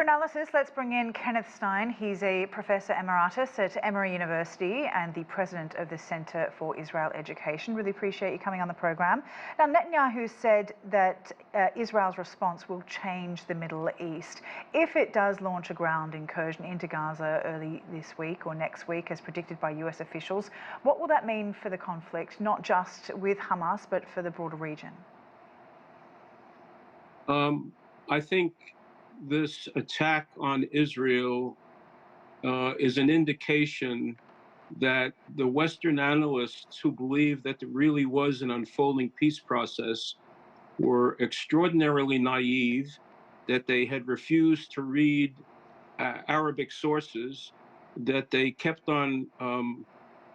analysis, let's bring in Kenneth Stein. He's a Professor Emeritus at Emory University and the President of the Center for Israel Education. Really appreciate you coming on the program. Now, Netanyahu said that Israel's response will change the Middle East. If it does launch a ground incursion into Gaza early this week or next week, as predicted by US officials, what will that mean for the conflict, not just with Hamas, but for the broader region? I think this attack on Israel is an indication that the Western analysts who believe that there really was an unfolding peace process were extraordinarily naive, that they had refused to read Arabic sources, that they kept on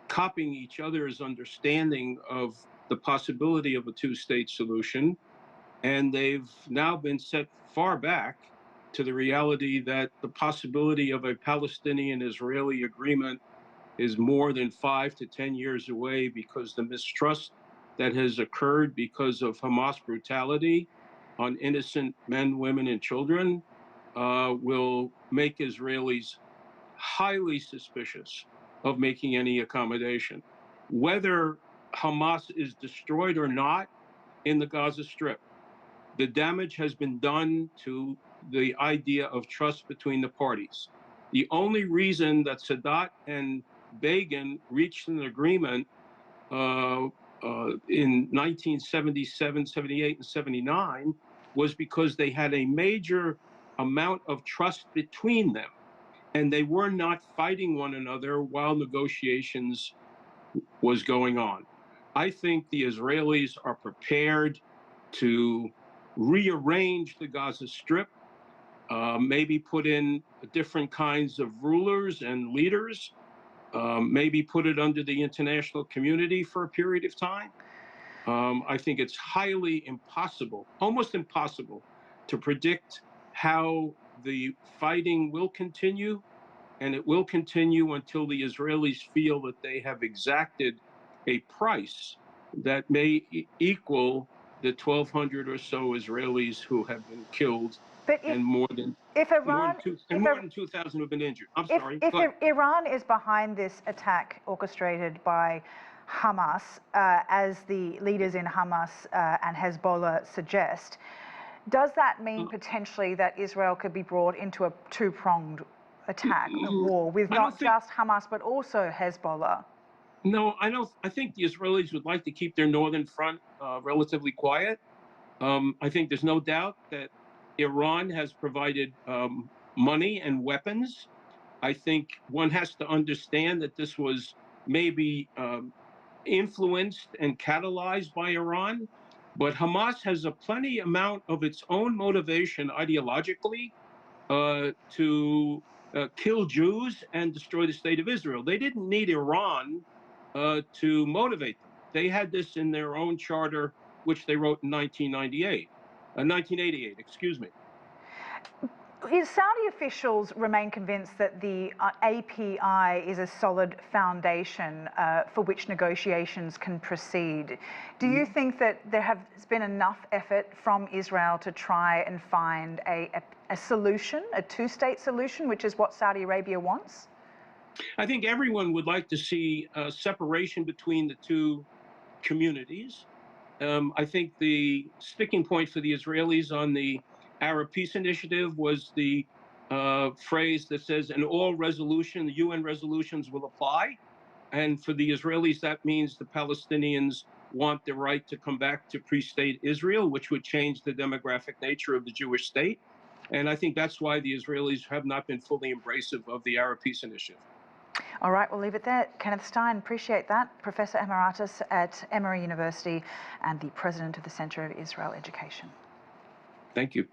copying each other's understanding of the possibility of a two-state solution. And they've now been set far back to the reality that the possibility of a Palestinian-Israeli agreement is more than 5 to 10 years away, because the mistrust that has occurred because of Hamas brutality on innocent men, women, and children will make Israelis highly suspicious of making any accommodation. Whether Hamas is destroyed or not in the Gaza Strip, the damage has been done to the idea of trust between the parties. The only reason that Sadat and Begin reached an agreement in 1977, 78, and 79 was because they had a major amount of trust between them, and they were not fighting one another while negotiations was going on. I think the Israelis are prepared to rearrange the Gaza Strip, maybe put in different kinds of rulers and leaders, maybe put it under the international community for a period of time. I think it's highly impossible, almost impossible, to predict how the fighting will continue, and it will continue until the Israelis feel that they have exacted a price that may equal the 1,200 or so Israelis who have been killed, and more than 2,000 have been injured. I'm sorry. If Iran is behind this attack orchestrated by Hamas, as the leaders in Hamas and Hezbollah suggest, does that mean potentially that Israel could be brought into a two-pronged attack, a war, with not just Hamas but also Hezbollah? No, I don't. I think the Israelis would like to keep their northern front relatively quiet. I think there's no doubt that Iran has provided money and weapons. I think one has to understand that this was maybe influenced and catalyzed by Iran, but Hamas has a plenty amount of its own motivation ideologically to kill Jews and destroy the state of Israel. They didn't need Iran to motivate them. They had this in their own charter, which they wrote in 1988, excuse me. Saudi officials remain convinced that the API is a solid foundation for which negotiations can proceed. Do you think that there has been enough effort from Israel to try and find a solution, a two-state solution, which is what Saudi Arabia wants? I think everyone would like to see a separation between the two communities. I think the sticking point for the Israelis on the Arab Peace Initiative was the phrase that says, "in all resolution, the UN resolutions will apply." And for the Israelis, that means the Palestinians want the right to come back to pre-state Israel, which would change the demographic nature of the Jewish state. And I think that's why the Israelis have not been fully embracive of the Arab Peace Initiative. All right, we'll leave it there. Kenneth Stein, appreciate that. Professor Emeritus at Emory University and the President of the Center of Israel Education. Thank you.